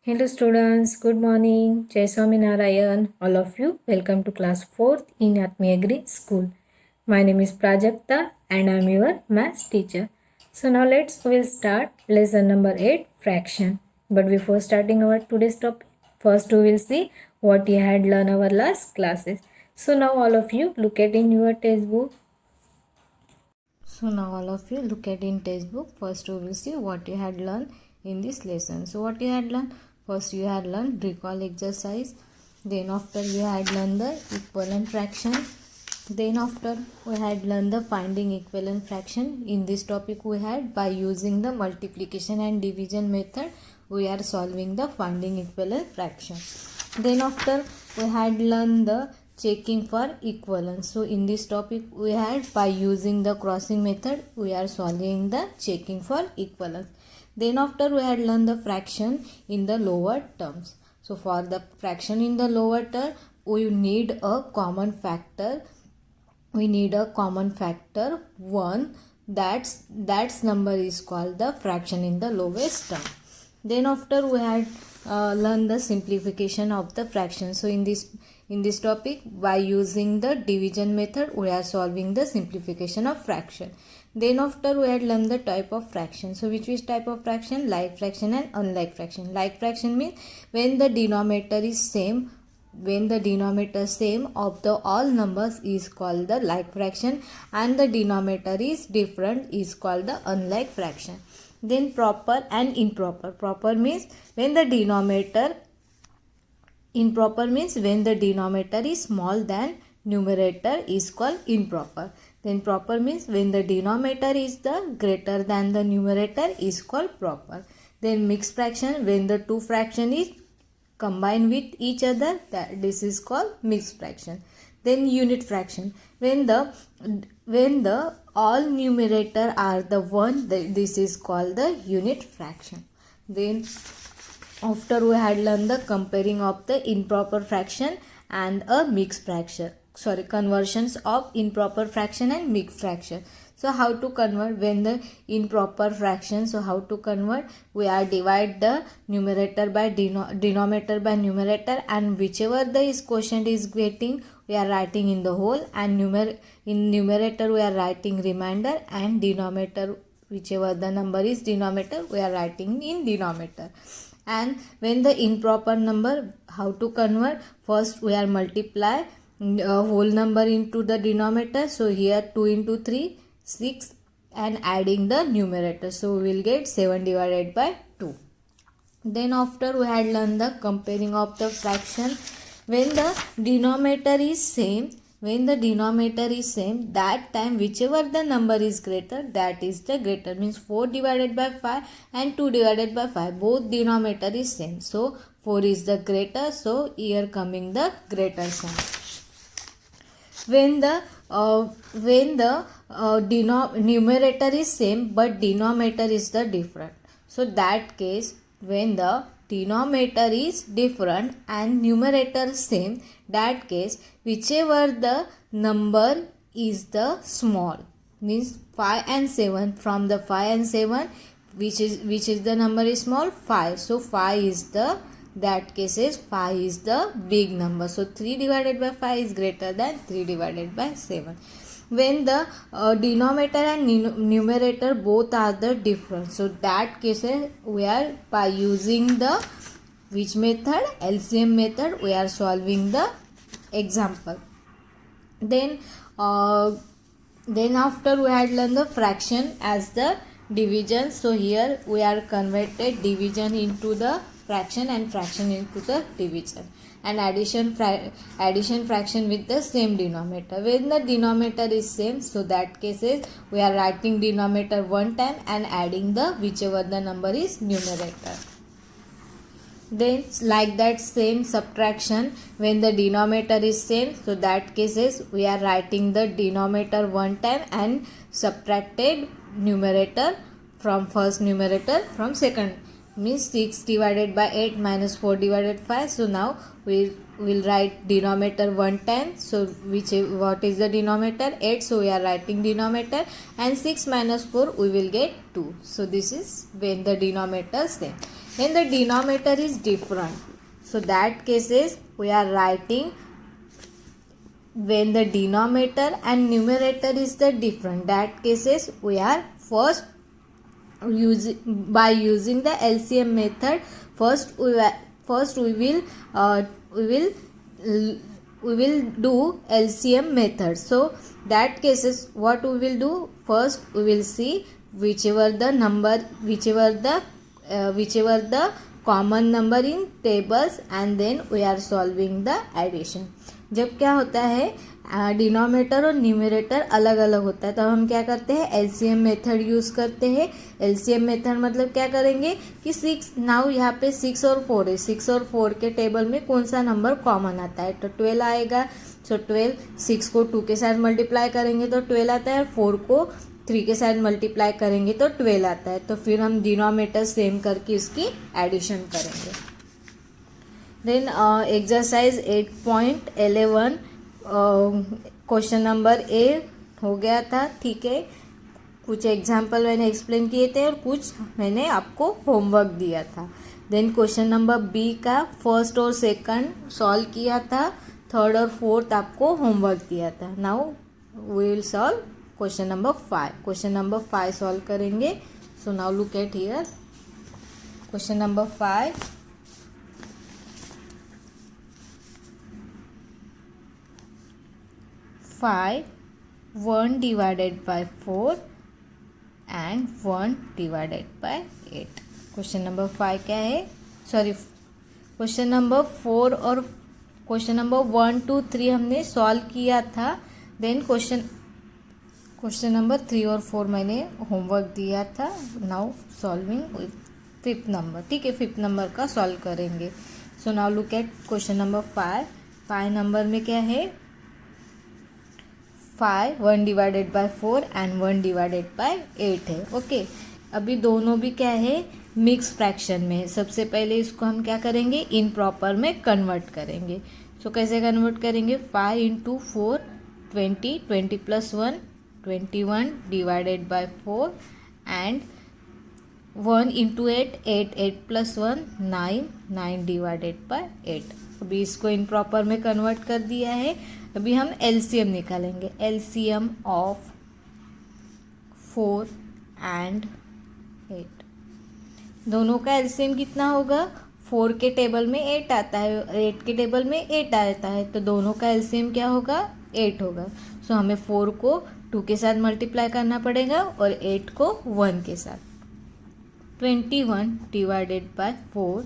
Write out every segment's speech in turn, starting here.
Hello students, good morning. Jai Swaminarayan, all of you. Welcome to class 4th in Atmi Agri School. My name is Prajakta and I am your maths teacher. So now we'll start lesson number 8, fraction. But before starting our today's topic, first we will see what you had learned our last classes. So now all of you look at in your textbook. So now all of you look at in textbook. First we will see what you had learned in this lesson. So what you had learned? First you had learned recall exercise. Then after you had learned the equivalent fraction. Then after we had learned the finding equivalent fraction. In this topic we had by using the multiplication and division method we are solving the finding equivalent fraction. Then after we had learned the checking for equivalence. So in this topic we had by using the crossing method we are solving the checking for equivalence. Then after we had learned the fraction in the lower terms. So for the fraction in the lower term we need a common factor. We need a common factor 1. That's number is called the fraction in the lowest term. Then after we had learned the simplification of the fraction. So in this topic by using the division method we are solving the simplification of fraction. Then after we had learned the type of fraction. So which is type of fraction? Like fraction and unlike fraction. Like fraction means when the denominator is same. When the denominator same of the all numbers is called the like fraction and the denominator is different is called the unlike fraction. Then proper and improper. Proper means when the denominator improper means when the denominator is small than numerator is called improper. Then proper means when the denominator is the greater than the numerator is called proper. Then mixed fraction when the two fraction is combined with each other, that this is called mixed fraction. Then unit fraction when the all numerator are the one, this is called the unit fraction. Then after we had learned the comparing of the improper fraction and a mixed fraction, conversions of improper fraction and mixed fraction. So how to convert when the improper fraction? So how to convert? We are divide the numerator by denominator by numerator, and whichever the is quotient is getting we are writing in the whole, and in numerator we are writing remainder, and denominator whichever the number is denominator we are writing in denominator. And when the improper number, how to convert? First we are multiply whole number into the denominator. So here 2 into 3 6 and adding the numerator, so we will get 7 divided by 2. Then after we had learned the comparing of the fraction when the denominator is same. When the denominator is same, that time whichever the number is greater, that is the greater, means 4 divided by 5 and 2 divided by 5 both denominator is same, so 4 is the greater, so here coming the greater sign. When the numerator is same but denominator is the different, so that case when the denominator is different and numerator same, that case whichever the number is the small, means 5 and 7, from the 5 and 7 which is the number is small? 5. So 5 is the, that case is 5 is the big number, so 3 divided by 5 is greater than 3 divided by 7. When the denominator and numerator both are the different, so that case we are by using the which method? LCM method we are solving the example. Then after we had learned the fraction as the division, so here we are converted division into the fraction and fraction into the division, and addition fraction with the same denominator. When the denominator is same, so that case is we are writing denominator one time and adding the whichever the number is numerator. Then like that same subtraction when the denominator is same, so that case is we are writing the denominator one time and subtracted numerator from first numerator from second means 6 divided by 8 minus 4 divided 5. So now we will write denominator one time. So what is the denominator? 8. So we are writing denominator, and 6 minus 4 we will get 2. So this is when the denominator same. When the denominator is different, so that cases we are writing when the denominator and numerator is the different. That cases we are first by using the LCM method. First we will do LCM method. So that cases what we will do, first we will see whichever the common number in tables, and then we are solving the addition. जब क्या होता है denominator और numerator अलग अलग होता है, तब हम क्या करते हैं, एलसीएम मेथड यूज़ करते हैं. एलसीएम मेथड मतलब क्या करेंगे कि 6 नाउ यहाँ पे 6 और 4 है. 6 और 4 के टेबल में कौन सा नंबर कॉमन आता है, तो 12 आएगा. सो 12, 6 को 2 के साथ मल्टीप्लाई करेंगे तो 12 आता है, 4 को 3 के साथ मल्टीप्लाई करेंगे तो 12 आता है. तो फिर हम डिनोमिनेटर सेम करके इसकी एडिशन करेंगे. Then exercise 8.11 question number A हो गया था. ठीक है, कुछ एग्जाम्पल मैंने एक्सप्लेन किए थे और कुछ मैंने आपको होमवर्क दिया था. देन क्वेश्चन नंबर बी का फर्स्ट और सेकंड सॉल्व किया था, थर्ड और फोर्थ आपको होमवर्क दिया था. Now we will solve question number 5. Question number 5 solve करेंगे. So now look at here question number 5. 5, 1 divided by 4 and 1 divided by 8. Question number 5 क्या है, सॉरी क्वेश्चन नंबर 4 और क्वेश्चन नंबर 1, 2, 3 हमने solve किया था. देन क्वेश्चन नंबर 3 और 4 मैंने homework दिया था. Now solving with 5th number. ठीक है, 5th नंबर का सॉल्व करेंगे. So now look at question number 5. 5 number में क्या है, 5, 1 divided by 4 and 1 divided by 8 है. ओके, अभी दोनों भी क्या है, मिक्स फ्रैक्शन में है. सबसे पहले इसको हम क्या करेंगे, इन प्रॉपर में कन्वर्ट करेंगे. सो कैसे कन्वर्ट करेंगे, 5 into 4 20, 20 plus 1 21 divided by 4 and 1 into 8 8, 8 plus 1 9, 9 divided by 8. अभी इसको इन प्रॉपर में कन्वर्ट कर दिया है. अभी हम एलसीएम निकालेंगे. एलसीएम ऑफ 4 एंड 8, दोनों का एलसीएम कितना होगा, 4 के टेबल में 8 आता है, 8 के टेबल में 8 आता है, तो दोनों का एलसीएम क्या होगा, 8 होगा. सो हमें 4 को 2 के साथ मल्टीप्लाई करना पड़ेगा और 8 को 1 के साथ. 21 divided by 4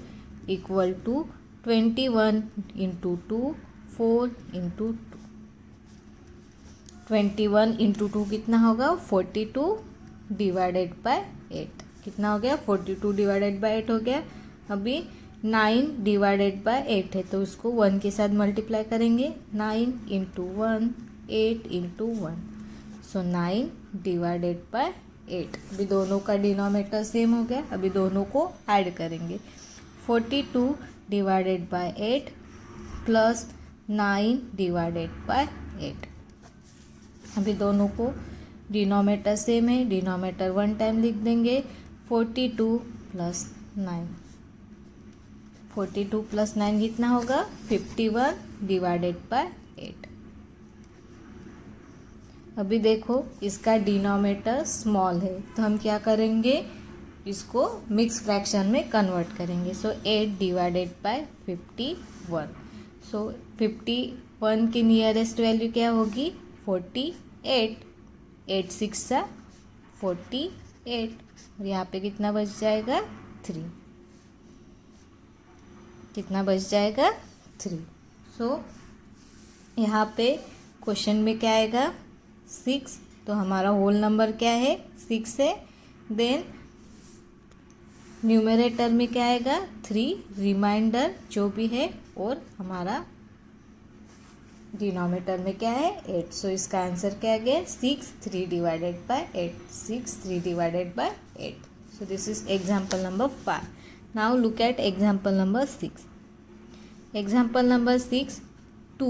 equal to 21 into 2 4 into 2. 21 into 2 कितना होगा, 42 डिवाइडेड बाय 8. कितना हो गया, 42 डिवाइडेड बाय 8 हो गया. अभी 9 डिवाइडेड बाय 8 है, तो उसको 1 के साथ मल्टीप्लाई करेंगे. 9 into 1 8 into 1. So 9 divided by 8. अभी दोनों का डिनोमिनेटर सेम हो गया. अभी दोनों को ऐड करेंगे. 42 divided by 8 plus 9 divided by 8. अभी दोनों को डिनोमिनेटर सेम है, डिनोमिनेटर 1 टाइम लिख देंगे. 42 प्लस 9, 42 प्लस 9 कितना होगा, 51 डिवाइडेड बाय 8. अभी देखो इसका डिनोमिनेटर स्मॉल है, तो हम क्या करेंगे, इसको मिक्स फ्रैक्शन में कन्वर्ट करेंगे. सो 8 डिवाइडेड बाय 51. सो 51 की नियरेस्ट वैल्यू क्या होगी, 48. 8 6 48. और यहाँ पे कितना बच जाएगा, 3. कितना बच जाएगा, 3. सो यहाँ पे क्वेश्चन में क्या आएगा, 6. तो हमारा होल नंबर क्या है, 6 है. देन न्यूमरेटर में क्या आएगा, 3, रिमाइंडर जो भी है, और हमारा डिनोमिनेटर में क्या है, 8. सो इसका आंसर क्या आ गया, 6 3 divided by 8. 6 3 divided by 8. So this is example number 5. Now look at example number 6. Example number 6, 2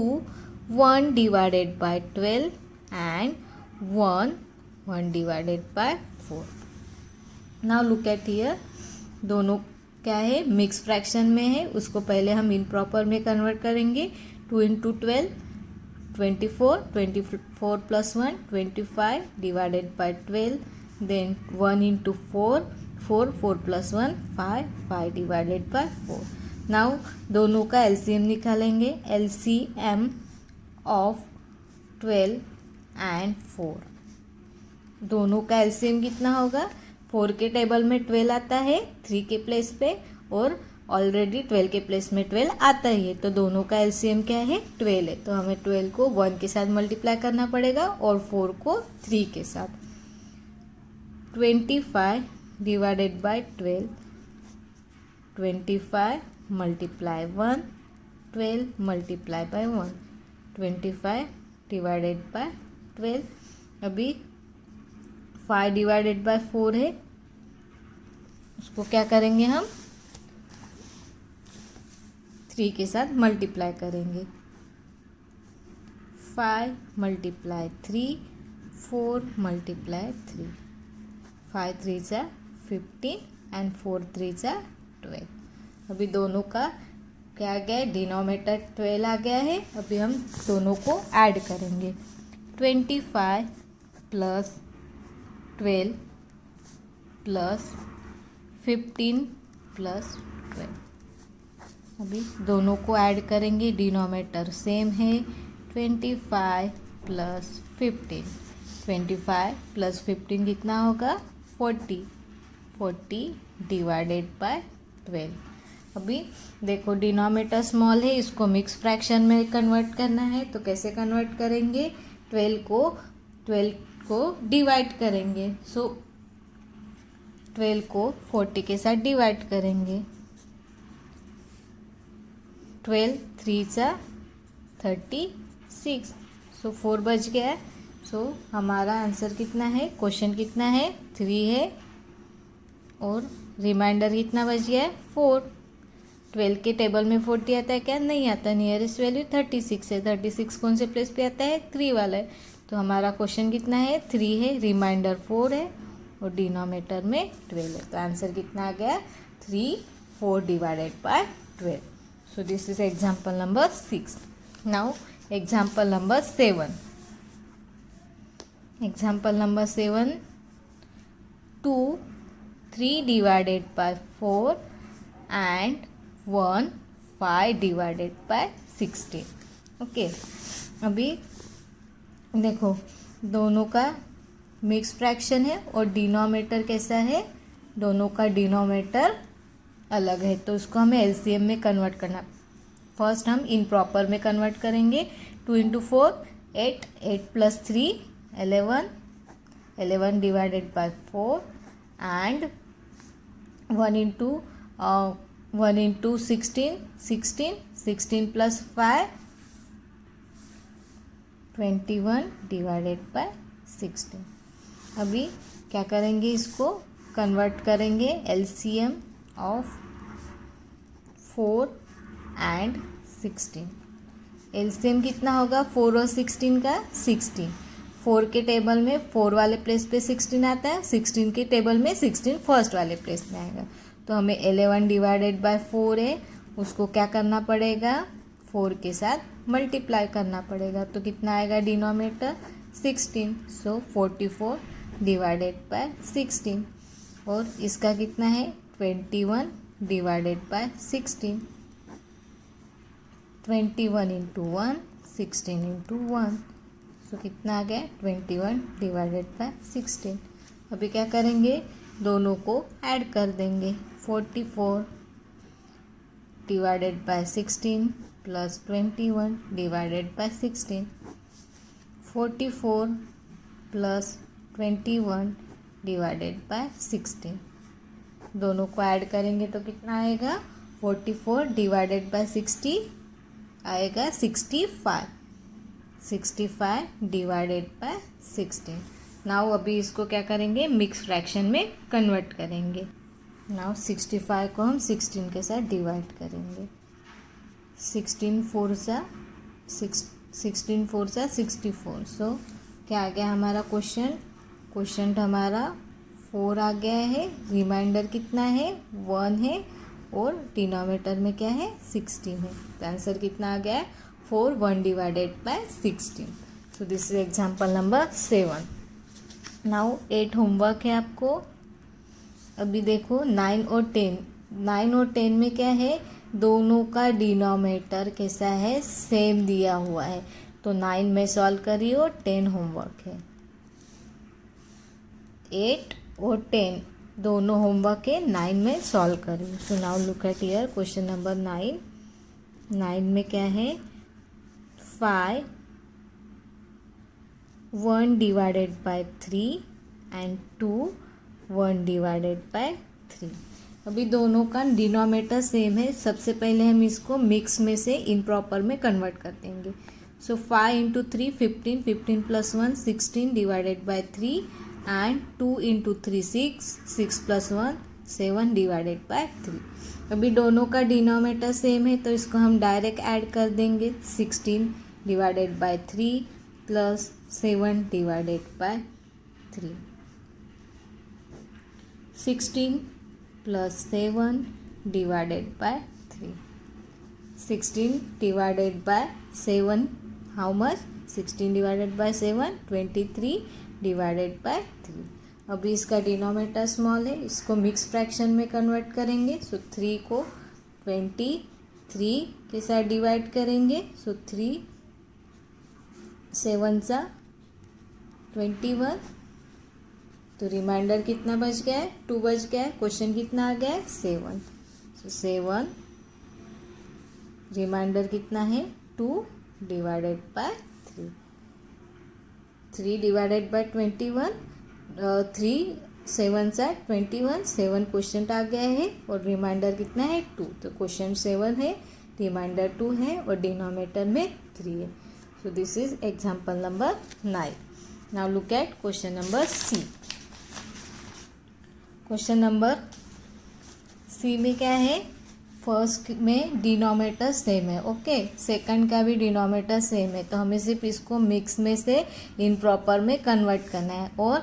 1 divided by 12 and 1 divided by 4. Now look at here, दोनों क्या है, मिक्स फ्रैक्शन में है. उसको पहले हम इम्प्रॉपर में कन्वर्ट करेंगे. 2 into 12 24, 24 plus 1 25 divided by 12. Then 1 into 4 4 4 plus 1 5 5 divided by 4. Now दोनों का एलसीएम निकालेंगे. LCM of 12 and 4. दोनों का एलसीएम कितना होगा? 4 के टेबल में 12 आता है 3 के प्लेस पे, और ऑलरेडी 12 के प्लेस में 12 आता ही है, तो दोनों का एलसीएम क्या है? 12 है. तो हमें 12 को 1 के साथ मल्टीप्लाई करना पड़ेगा और 4 को 3 के साथ. 25 divided by 12, 25 multiply 1, 12 multiply by 1, 25 divided by 12. अभी 5 डिवाइडेड बाय 4 है, उसको क्या करेंगे हम? 3 के साथ मल्टीप्लाई करेंगे. 5 मल्टीप्लाई 3, 4 मल्टीप्लाई 3. 5 3 जा 15 एंड 4 3 जा 12. अभी दोनों का क्या आ गया है? डिनोमिनेटर 12 आ गया है. अभी हम दोनों को ऐड करेंगे. 25 प्लस 12 प्लस 15 प्लस 12. अभी दोनों को ऐड करेंगे. डिनोमिनेटर सेम है. 25 प्लस 15. 25 प्लस 15 कितना होगा? 40. 40 डिवाइडेड बाय 12. अभी देखो डिनोमिनेटर स्मॉल है, इसको मिक्स फ्रैक्शन में कन्वर्ट करना है. तो कैसे कन्वर्ट करेंगे? 12 को डिवाइड करेंगे. सो 12 को 40 के साथ डिवाइड करेंगे. 12 3 जा 36. सो 4 बच गया है. सो हमारा आंसर कितना है? क्वेश्चन कितना है? 3 है, और रिमाइंडर कितना बच गया है? 4. 12 के टेबल में 40 आता है क्या? नहीं आता. नियरेस्ट वैल्यू 36 है. 36 कौन से प्लेस पे आता है? 3 वाला है. तो हमारा क्वेश्चन कितना है? 3 है, रिमाइंडर 4 है, और डिनोमिनेटर में 12 है. तो आंसर कितना आ गया? 3 4 divided by 12. So this is example number 6. Now example number 7. Example number 7. 2 3 divided by 4 and 1 5 divided by 16. Okay. अभी देखो दोनों का मिक्स फ्रैक्शन है और डिनोमिनेटर कैसा है? दोनों का डिनोमिनेटर अलग है, तो उसको हमें एलसीएम में कन्वर्ट करना. फर्स्ट हम इम्प्रॉपर में कन्वर्ट करेंगे. 2 into 4 8, 8 plus 3 11, 11 divided by 4 and 1 into 16, 16 plus 5 21 divided by 16. अभी क्या करेंगे? इसको कन्वर्ट करेंगे. LCM of 4 and 16. एलसीएम कितना होगा? 4 और 16 का? 16. 4 के टेबल में 4 वाले प्लेस पे 16 आता है. 16 के टेबल में 16 फर्स्ट वाले प्लेस में आएगा. तो हमें 11 डिवाइडेड बाय 4 है, उसको क्या करना पड़ेगा? 4 के साथ मल्टीप्लाई करना पड़ेगा. तो कितना आएगा डिनोमिनेटर? 16. So 44 divided by 16. और इसका कितना है? 21 डिवाइडेड बाय 16. 21 into 1, 16 into 1. सो कितना आ गया? 21 डिवाइडेड बाय 16. अभी क्या करेंगे? दोनों को ऐड कर देंगे. 44 divided by 16 plus 21 divided by 16. 44 plus 21 divided by 16. दोनों को ऐड करेंगे तो कितना आएगा? 44 डिवाइडेड बाय 60 आएगा 65. 65 डिवाइडेड बाय 16. नाउ अभी इसको क्या करेंगे? मिक्स फ्रैक्शन में कन्वर्ट करेंगे. नाउ 65 को हम 16 के साथ डिवाइड करेंगे। 16 4 सा 64। सो क्या आ गया हमारा क्वेश्चन हमारा 4 आ गया है, रिमाइंडर कितना है 1 है, और डिनोमिनेटर में क्या है 16 है। तो आंसर कितना आ गया है 4 1 divided by 16। So this is example number 7। Now 8 homework है आपको। अभी देखो 9 और 10 में क्या है, दोनों का डिनोमिनेटर कैसा है, सेम दिया हुआ है। तो 9 में सॉल्व करिए और 10 होमवर्क है। 8 और 10 दोनों होमवर्क है, 9 में सॉल्व करिए। सो now look at here question number 9 में क्या है 5 1 divided by 3 and 2 1 divided by 3। अभी दोनों का डिनोमिनेटर सेम है। सबसे पहले हम इसको मिक्स में से इम्प्रॉपर में कन्वर्ट कर देंगे। सो 5 into 3 15, 15 plus 1 16 divided by 3 and 2 into 3 6, 6 plus 1 7 divided by 3। अभी दोनों का डिनोमिनेटर सेम है तो इसको हम डायरेक्ट ऐड कर देंगे। 16 divided by 3 plus 7 divided by 3। 16 plus 7 divided by 3. 16 divided by 7, how much? 16 divided by 7, 23 divided by 3. अभी इसका डिनोमिनेटर स्मॉल है, इसको मिक्स फ्रैक्शन में कन्वर्ट करेंगे। सो 3 को 23 के साथ डिवाइड करेंगे। सो 3 7 सा 21। तो रिमाइंडर कितना बच गया है 2 बच गया है। क्वेश्चन कितना आ गया है 7। सो 7 रिमाइंडर कितना है 2 डिवाइडेड बाय 3। 3 डिवाइडेड बाय 21, 3 7 सा 21, 7 क्वेश्चन आ गया है और रिमाइंडर कितना है 2। तो क्वेश्चन 7 है, रिमाइंडर 2 है और डिनोमिनेटर में 3 है। So this is example number 9। Now look at question number C. Question number C में क्या है, फर्स्ट में डिनोमिनेटर सेम है, ओके। सेकंड का भी डिनोमिनेटर सेम है, तो हमें सिर्फ इसको मिक्स में से इम्प्रॉपर में कन्वर्ट करना है, और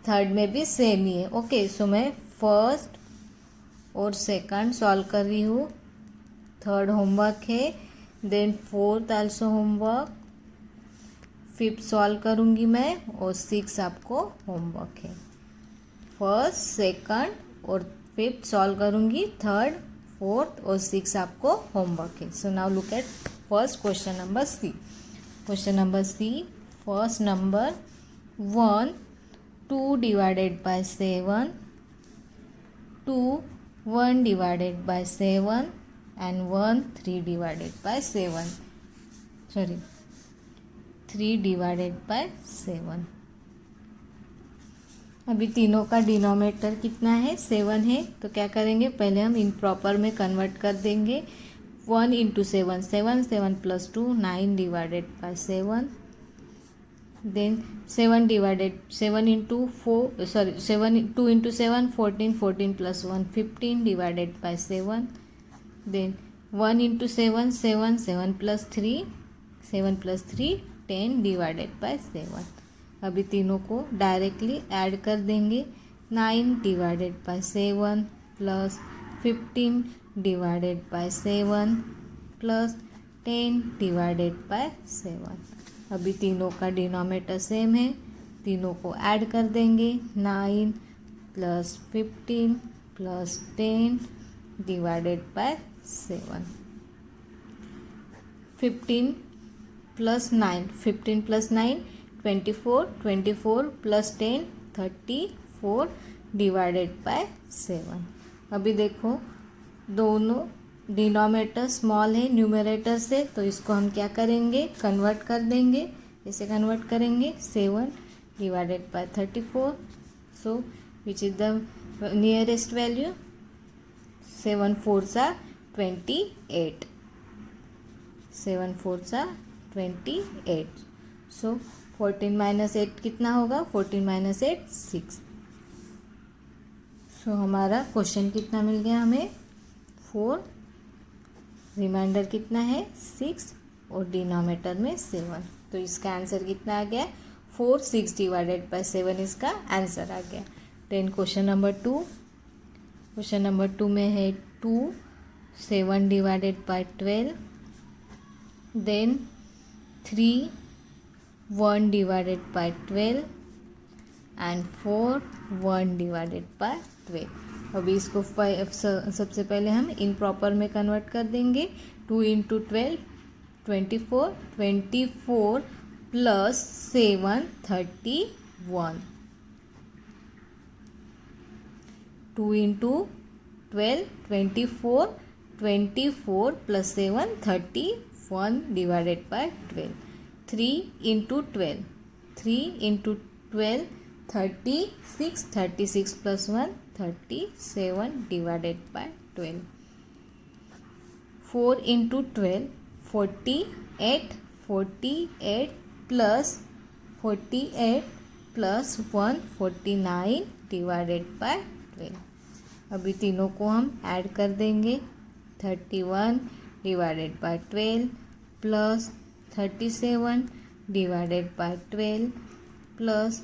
थर्ड में भी सेम ही है, ओके। सो मैं फर्स्ट और सेकंड सॉल्व कर रही हूँ। थर्ड होमवर्क है, then fourth also homework, fifth solve करूँगी मैं, और 6 आपको होमवर्क है। फर्स्ट सेकंड और फिफ्थ सॉल्व करूँगी, थर्ड फोर्थ और 6 आपको होमवर्क है। So now look at first question number C. Question number C, first number 1 2 divided by 7, 2 1 divided by 7 and 1 3 divided by 7, sorry 3 divided by 7। अभी तीनों का denominator कितना है 7 है, तो क्या करेंगे पहले हम इम्प्रॉपर में कन्वर्ट कर देंगे। 1 into 7 7, 7 plus 2 9 divided by 7, then 7 divided 7 into 4 sorry 7 2 into 7 14, 14 plus 1 15 divided by 7, then 1 into 7 7, 7 plus 3 7 plus 3 10 divided by 7। अभी तीनों को डायरेक्टली ऐड कर देंगे। 9 divided by 7 plus 15 divided by 7 plus 10 divided by 7। अभी तीनों का डिनोमिनेटर सेम है, तीनों को ऐड कर देंगे। 9 plus 15 plus 10 divided by 7। 15 plus 9, 15 plus 9 24, 24 plus 10 34 divided by 7। अभी देखो दोनों डिनोमिनेटर स्मॉल है न्यूमरेटर से, तो इसको हम क्या करेंगे कन्वर्ट कर देंगे। इसे कन्वर्ट करेंगे 7 divided bye 34। So which is the nearest value 7 4 सा 28, 7 4 सा 28। सो 14 माइनस 8 कितना होगा 14 माइनस 8 6। सो हमारा क्वेश्चन कितना मिल गया हमें 4, रिमाइंडर कितना है 6 और डिनोमिनेटर में 7। तो इसका आंसर कितना आ गया 4, 6 डिवाइडेड बाय 7 इसका आंसर आ गया। Then question number 2, question number 2 में है 2, 7 divided by 12, then 3, 1 divided by 12 and 4, 1 divided by 12। अभी इसको सबसे पहले हम इम्प्रॉपर में कन्वर्ट कर देंगे। 2 into 12 24, 24 plus 7 31। 2 into 12 24, 24 plus 7 31 divided by 12। 3 into 12, 3 into 12 36, 36 plus 1 37 divided by 12। 4 into 12 48, 48 plus 48 plus 1 49 divided by 12। अभी तीनों को हम ऐड कर देंगे। 31 divided by 12 plus 37 divided by 12 plus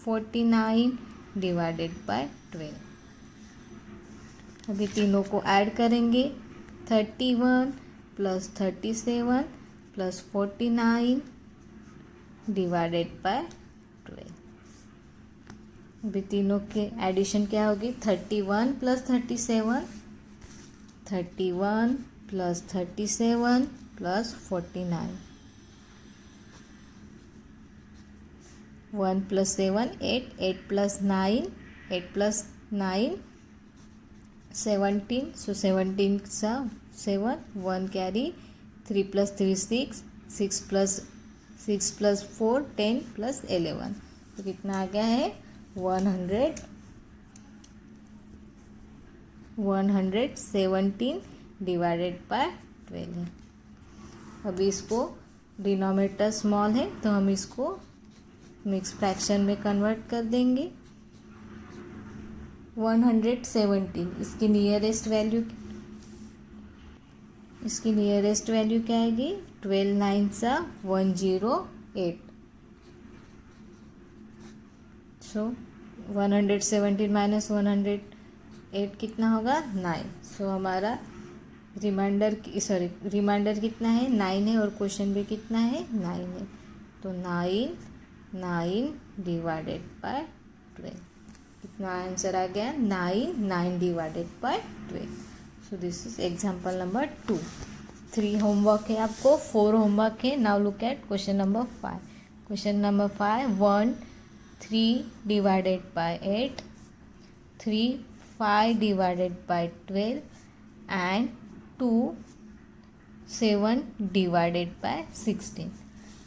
49 divided by 12। अभी तीनों को ऐड करेंगे। 31 प्लस 37 प्लस 49 डिवाइडेड बाय 12। अभी तीनों के एडिशन क्या होगी 31 plus 37, 31 plus 37 plus 49। 1 plus 7 8, 8 plus 9, 8 plus 9 17। सो 17 सा 7, 1 कैरी, 3 प्लस 3 6, 6 प्लस 4 10 प्लस 11। तो कितना आ गया है 117 डिवाइडेड बाय 12 है। अभी इसको डिनोमिनेटर स्मॉल है तो हम इसको मिक्स फ्रैक्शन में कन्वर्ट कर देंगे। 117 इसकी नियरेस्ट वैल्यू क्या आएगी 12 9 सा 108। सो 117 माइनस 108 कितना होगा 9। सो हमारा रिमाइंडर कितना है 9 है और क्वेश्चन भी कितना है 9 है। तो 9 डिवाइडेड बाय 12। कितना आंसर आ गया 9 divided by 12। So this is example number 2। 3 homework है आपको, 4 होमवर्क है। Now look at question number 5। Question number 5 1 3 divided by 8, 3 5 divided by 12 and 2 7 divided by 16।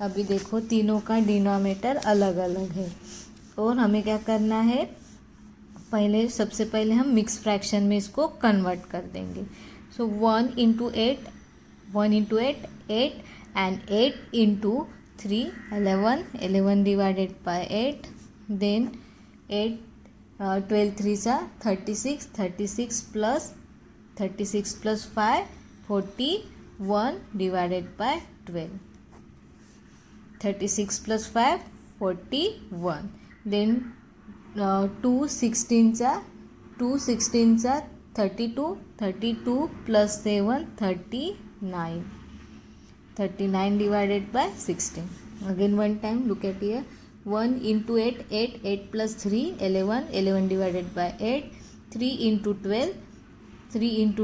अभी देखो तीनों का डिनोमिनेटर अलग अलग है और हमें क्या करना है सबसे पहले हम मिक्स फ्रैक्शन में इसको कन्वर्ट कर देंगे। So 1 into 8 8 and 8 into 3 11 divided by 8। Then 8 12 3 सा 36 plus 5 41 divided by 12। 36 plus 5 41। Then 2 16 सा 32 plus 7 39 divided by 16। Again one time look at here 1 into 8 8 plus 3 11 divided by 8। 3 into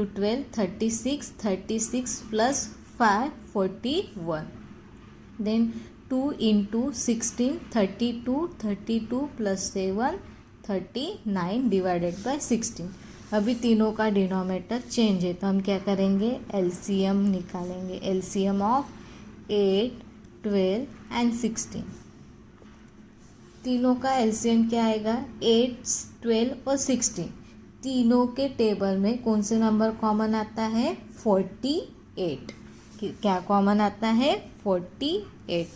12 36 plus 5 41। Then 2 into 16 32 plus 7 39 divided by 16। अभी तीनों का denominator change है तो हम क्या करेंगे एलसीएम निकालेंगे। LCM of 8 12 and 16। तीनों का एलसीएम क्या आएगा 8 12 और 16। तीनों के टेबल में कौन से नंबर कॉमन आता है 48। क्या कॉमन आता है 48।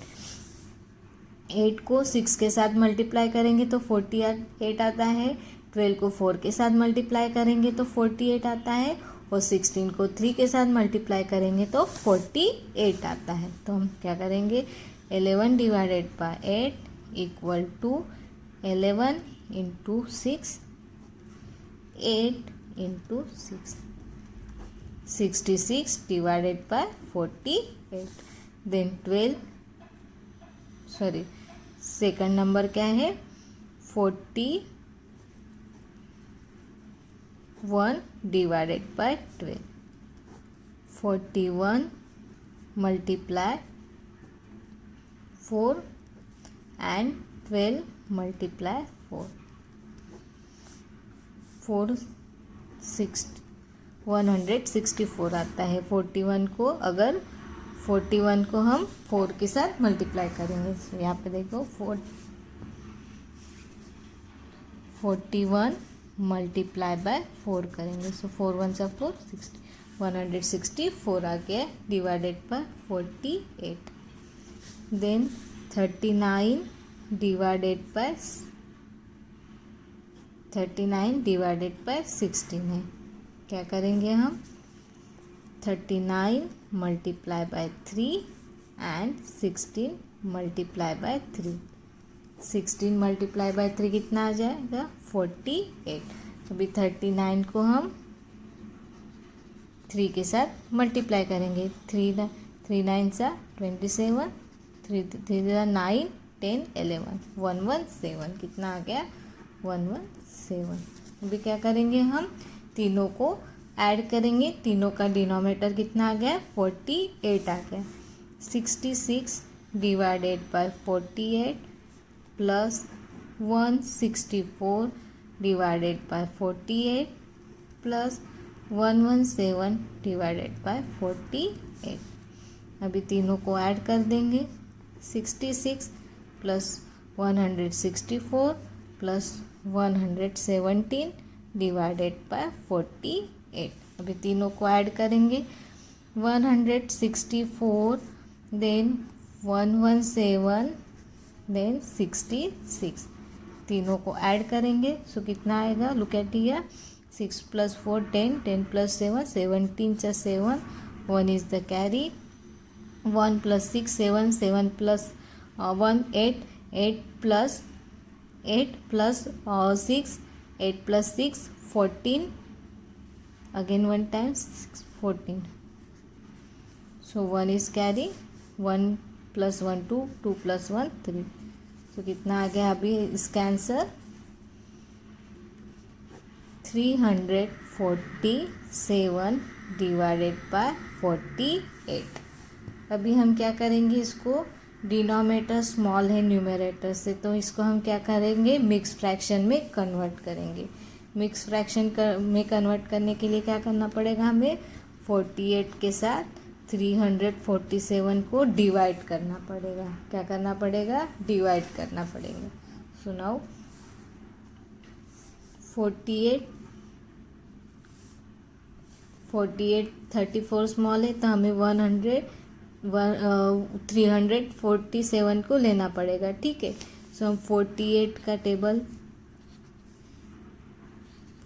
8 को 6 के साथ मल्टीप्लाई करेंगे तो 48 आता है। 12 को 4 के साथ मल्टीप्लाई करेंगे तो 48 आता है, और 16 को 3 के साथ मल्टीप्लाई करेंगे तो 48 आता है। तो हम क्या करेंगे, 11 divided by 8 equal to 11 into 6, 8 into 6, 66 divided by 48। Then 12 second number क्या है, 41 divided by 12, 41 multiply 4 and 12 multiply 4, 164 आता है। 41 को अगर 41 को हम 4 के साथ मल्टीप्लाई करेंगे, तो यहाँ पे देखो 41 मल्टीप्लाई बाय 4 करेंगे, सो 4 1 सा 4, 164 आ गया divided by 48। Then 39 divided by 16 है। क्या करेंगे हम, 39 multiply by 3 and 16 multiply by 3, 16 multiply by 3 कितना आ जाएगा, 48। अभी 39 को हम 3 के साथ मल्टीप्लाई करेंगे, 3 9 सा 27, 3 9 10 11, 117 कितना आ गया, 117। अभी क्या करेंगे, हम तीनों को ऐड करेंगे, तीनों का डिनोमिनेटर कितना आ गया, 48 आ गया। 66 divided by 48 plus 164 divided by 48 plus 117 divided by 48। अभी तीनों को ऐड कर देंगे, 66 प्लस 164 प्लस 117 डिवाइडेड बाय 48। अभी तीनों को ऐड करेंगे, 164 देन 117 देन 66, तीनों को ऐड करेंगे, सो कितना आएगा, लुक एट हियर, 6 + 4 10, 10 + 7 17 चा 7, 1 is the carry, 1 + 6 7, 7 + 1 8, 8 + 6, 8 + 6 14, again 1 times 14, so 1 is carry, 1 + 1 2, 2 + 1 3, so कितना आ गया अभी इसका आंसर, 347 डिवाइडेड बाय 48। अभी हम क्या करेंगे, इसको डिनोमिनेटर स्मॉल है न्यूमरेटर से, तो इसको हम क्या करेंगे, मिक्स फ्रैक्शन में कन्वर्ट करेंगे। मिक्स फ्रैक्शन में कन्वर्ट करने के लिए क्या करना पड़ेगा, हमें 48 के साथ 347 को डिवाइड करना पड़ेगा। क्या करना पड़ेगा, डिवाइड करना पड़ेगा। सुनाओ, 48 34 स्मॉल है, तो हमें 347 को लेना पड़ेगा, ठीक है। सो हम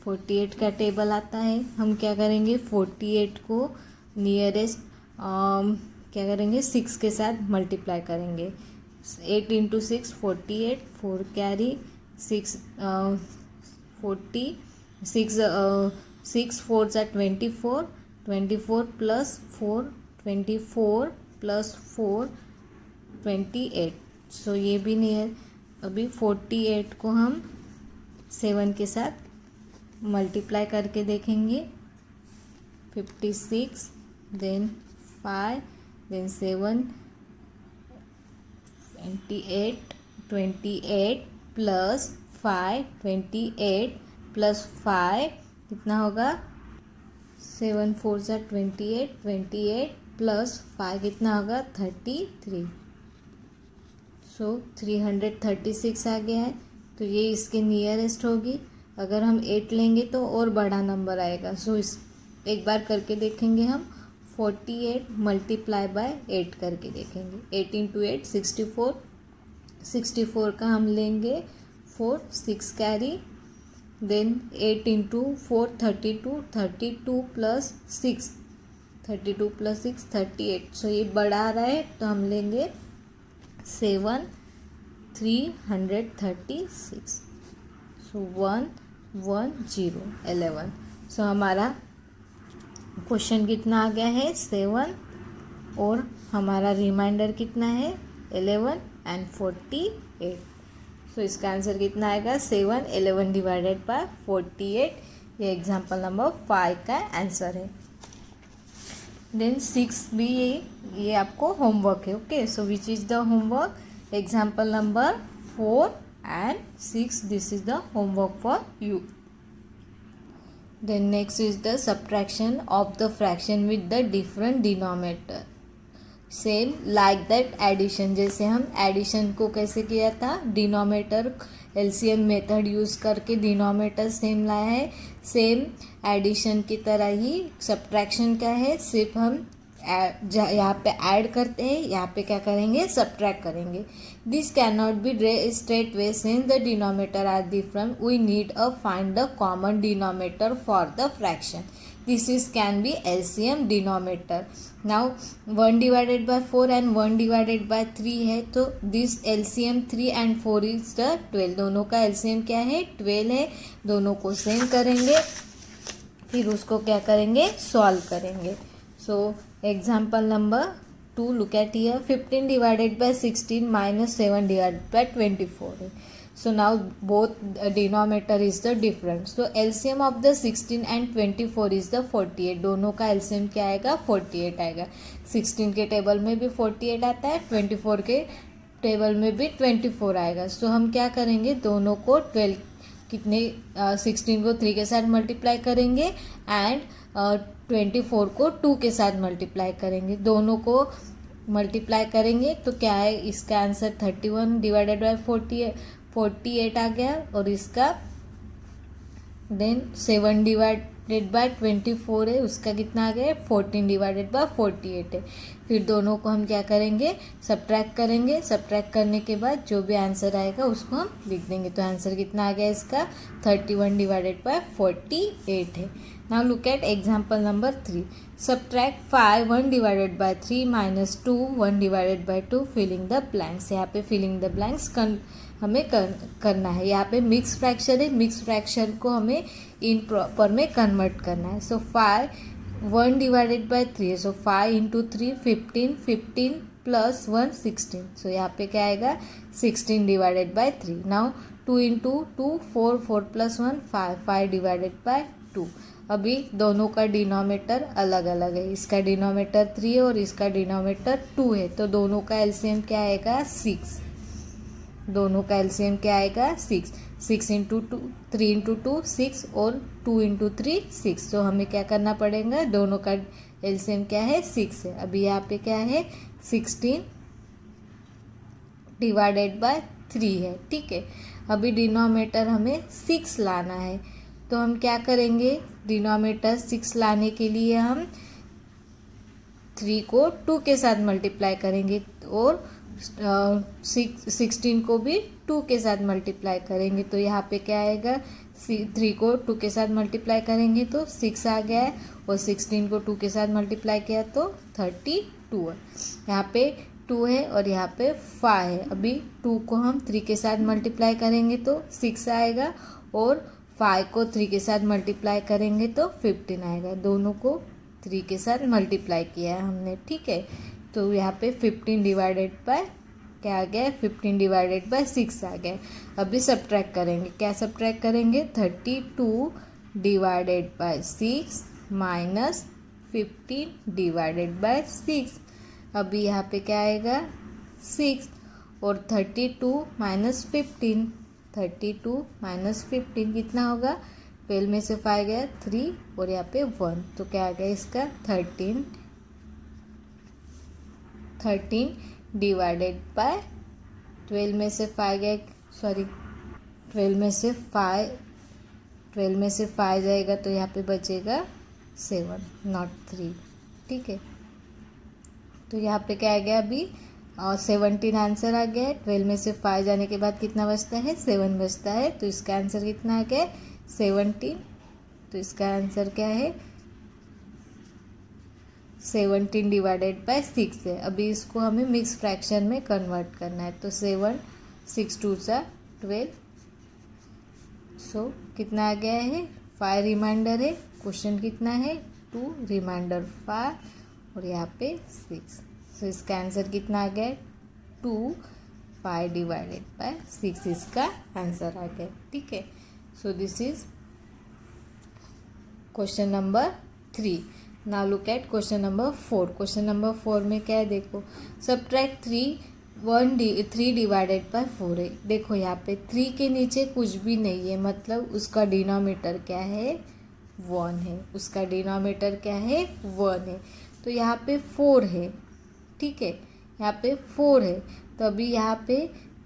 48 का टेबल आता है, हम क्या करेंगे, 48 को नियरेस्ट क्या करेंगे, 6 के साथ मल्टीप्लाई करेंगे, 8 × 6 48, 4 कैरी, 6 40, 6 4 = 24, 24 + 4 24 + 4 28, सो ये भी नियर। अभी 48 को हम 7 के साथ मल्टीप्लाई करके देखेंगे, 56 देन 5 देन 7, 28 प्लस 5 28 प्लस 5 कितना होगा, 7 4 = 28, 28 प्लस 5 कितना होगा, 33, सो 336 आ गया है। तो ये इसके नियरेस्ट होगी। अगर हम 8 लेंगे तो और बड़ा नंबर आएगा, सो इस एक बार करके देखेंगे हम, 48 मल्टीप्लाई बाय 8 करके देखेंगे, 8 × 8 64, 64 का हम लेंगे 4, 6 carry, then 8 into 4 32, 32 plus 6, 32 plus 6 38। So ये बढ़ा रहा है तो हम लेंगे 7 336। सो 1 1 0 11। सो हमारा क्वेश्चन कितना आ गया है 7, और हमारा रिमाइंडर कितना है 11 एंड 48। सो इसका आंसर कितना आएगा 7 11 डिवाइडेड बाय 48। ये एग्जाम्पल नंबर 5 का आंसर है। देन 6 भी ये आपको होमवर्क है। Okay, so which is the homework? Example number 4 and 6, this is the homework for you. Then next is the subtraction of the fraction with the different denominator. Same like that addition, जैसे हम addition को कैसे किया था, denominator LCM method use करके denominator same लाया है, same addition की तरह ही सब्ट्रैक्शन क्या है, सिर्फ हम यहाँ पे ऐड करते हैं, यहाँ पे क्या करेंगे सब्ट्रैक्ट करेंगे। This can not be straight way since the denominator are different, we need a find the common denominator for the fraction. This is can be LCM denominator. Now 1 divided by 4 and 1 divided by 3 है, तो this LCM 3 and 4 is the 12। दोनों का LCM क्या है 12 है। दोनों को same करेंगे, फिर उसको क्या करेंगे सॉल्व करेंगे। So example number 2, look at here, 15 divided by 16 minus 7 divided bye 24 है। So now both denominator is the different. So LCM of the 16 and 24 is the 48. दोनों का LCM क्या आएगा 48 आएगा। 16 के टेबल में भी 48 आता है, 24 के टेबल में भी 24 आएगा। सो हम क्या करेंगे दोनों को 12 कितने 16 को 3 के साथ मल्टीप्लाई करेंगे एंड 24 को 2 के साथ मल्टीप्लाई करेंगे। दोनों को मल्टीप्लाई करेंगे तो क्या है इसका आंसर 31 डिवाइडेड बाय 48 आ गया, और इसका देन 7 डिवाइडेड बाय 24 है, उसका कितना आ गया 14 डिवाइडेड बाय 48 है। फिर दोनों को हम क्या करेंगे सब्ट्रैक्ट करेंगे। सब्ट्रैक्ट करने के बाद जो भी आंसर आएगा उसको हम लिख देंगे। तो आंसर कितना आ गया इसका 31 डिवाइडेड बाय 48 है। Now look at example number 3, subtract 5 1 divided by 3 minus 2 1 divided by 2, filling the blanks. यहाँ पे फिलिंग द ब्लैंक्स हमें करना है। यहाँ पे मिक्स फ्रैक्शन है, मिक्स फ्रैक्शन को हमें इन प्रॉपर में कन्वर्ट करना है। सो 5 1 डिवाइडेड बाय 3 है, सो 5 इंटू 3 15, 15 प्लस 1 16। सो यहाँ पे क्या आएगा 16 divided by 3। Now 2 into 2 4, 4 plus 1 5, 5 divided by 2। अभी दोनों का डिनोमिनेटर अलग अलग है, इसका डिनोमिनेटर 3 है और इसका डिनोमिनेटर 2 है, तो दोनों का एलसीएम क्या आएगा 6। दोनों का एलसीएम क्या आएगा 6। 6 इंटू 2 3 इंटू 2 6 और 2 इंटू 3 6। तो हमें क्या करना पड़ेगा दोनों का एलसीएम क्या है 6 है। अभी यहाँ पे क्या है 16 डिवाइडेड बाय 3 है, ठीक है। अभी डिनोमिनेटर हमें 6 लाना है, तो हम क्या करेंगे डिनोमिनेटर 6 लाने के लिए हम 3 को 2 के साथ मल्टीप्लाई करेंगे और 16 को भी 2 के साथ मल्टीप्लाई करेंगे। तो यहाँ पे क्या आएगा 3 को 2 के साथ मल्टीप्लाई करेंगे तो 6 आ गया है, और 16 को 2 के साथ मल्टीप्लाई किया तो 32 है। यहाँ पे 2 है और यहाँ पे 5 है। अभी 2 को हम 3 के साथ मल्टीप्लाई करेंगे तो 6 आएगा, और 5 को 3 के साथ मल्टीप्लाई करेंगे तो 15 आएगा। दोनों को 3 के साथ मल्टीप्लाई किया है हमने, ठीक है। तो यहाँ पे 15 डिवाइडेड बाय क्या आ गया 15 डिवाइडेड बाय 6 आ गया। अभी सब्ट्रैक्ट करेंगे, क्या सब्ट्रैक्ट करेंगे 32 divided by 6 minus 15 divided bye 6। अभी यहाँ पे क्या आएगा 6 और 32 माइनस 15, 32 माइनस 15 कितना होगा 12 में से 5 गया 3 और यहाँ पे 1, तो क्या आ गया इसका 13 डिवाइडेड बाय 12 में से 5 गया, सॉरी 12 में से 5 जाएगा तो यहाँ पे बचेगा 7 नॉट 3, ठीक है। तो यहाँ पे क्या आ गया अभी 17 आंसर आ गया है। 12 में से 5 जाने के बाद कितना बचता है 7 बचता है, तो इसका आंसर कितना आ गया 17, तो इसका आंसर क्या है 17 डिवाइडेड बाय 6 है। अभी इसको हमें मिक्स फ्रैक्शन में कन्वर्ट करना है, तो 7 6 2 12, सो कितना आ गया है 5 रिमाइंडर है। क्वेश्चन कितना है 2, रिमाइंडर 5 और यहाँ पे 6, सो इसका आंसर कितना आ गया 2 5 डिवाइडेड बाय 6 इसका आंसर आ गया। ठीक है, so this is question number 3। Now look at question number 4। Question number 4 में क्या है देखो, सब्ट्रैक्ट 3 डिवाइडेड बाय 4 है। देखो यहाँ पे 3 के नीचे कुछ भी नहीं है, मतलब उसका डिनोमिनेटर क्या है 1 है, उसका डिनोमिनेटर क्या है 1 है। तो यहाँ पे 4 है, ठीक है, यहाँ पे 4 है। तो अभी यहाँ पे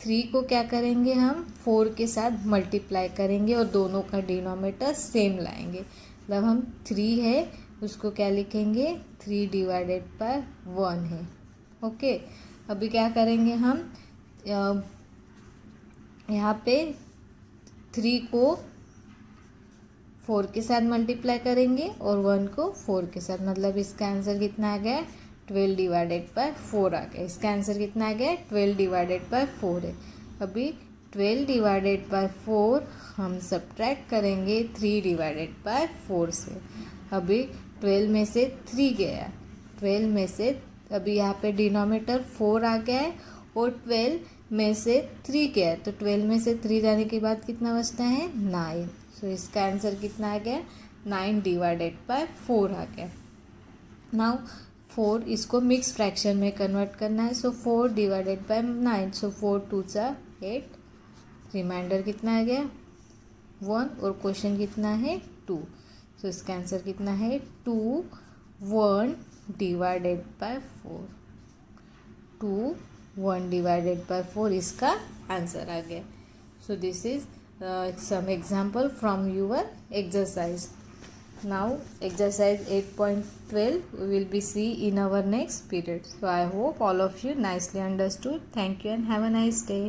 3 को क्या करेंगे हम 4 के साथ मल्टीप्लाई करेंगे और दोनों का डिनोमिनेटर सेम लाएंगे। मतलब हम 3 है उसको क्या लिखेंगे 3 डिवाइडेड बाय 1 है। ओके, अभी क्या करेंगे हम यहाँ पे 3 को 4 के साथ मल्टीप्लाई करेंगे और 1 को 4 के साथ, मतलब इसका आंसर कितना आ गया 12 डिवाइडेड बाय 4 आ गया। इसका आंसर कितना आ गया 12 डिवाइडेड बाय 4 है। अभी 12 डिवाइडेड बाय 4 हम सब्ट्रैक्ट करेंगे 3 डिवाइडेड बाय 4 से। अभी 12 में से 3 गया, 12 में से अभी यहाँ पे डिनोमिनेटर 4 आ गया है और 12 में से 3 गया है, तो 12 में से 3 जाने के बाद कितना बचता है 9। सो इसका आंसर कितना आ गया 9 डिवाइडेड बाय 4 आ गया। नाउ 4 इसको मिक्स फ्रैक्शन में कन्वर्ट करना है, सो 4 डिवाइडेड बाय 9, सो 4 2 8, रिमाइंडर कितना आ गया 1 और क्वेश्चन कितना है 2। सो इसका आंसर कितना है 2 1 डिवाइडेड बाय 4, 2 1 डिवाइडेड बाय 4 इसका आंसर आ गया। सो this is some example from your exercise. Now exercise 8.12 we will be see in our next period. So I hope all of you nicely understood. Thank you and have a nice day.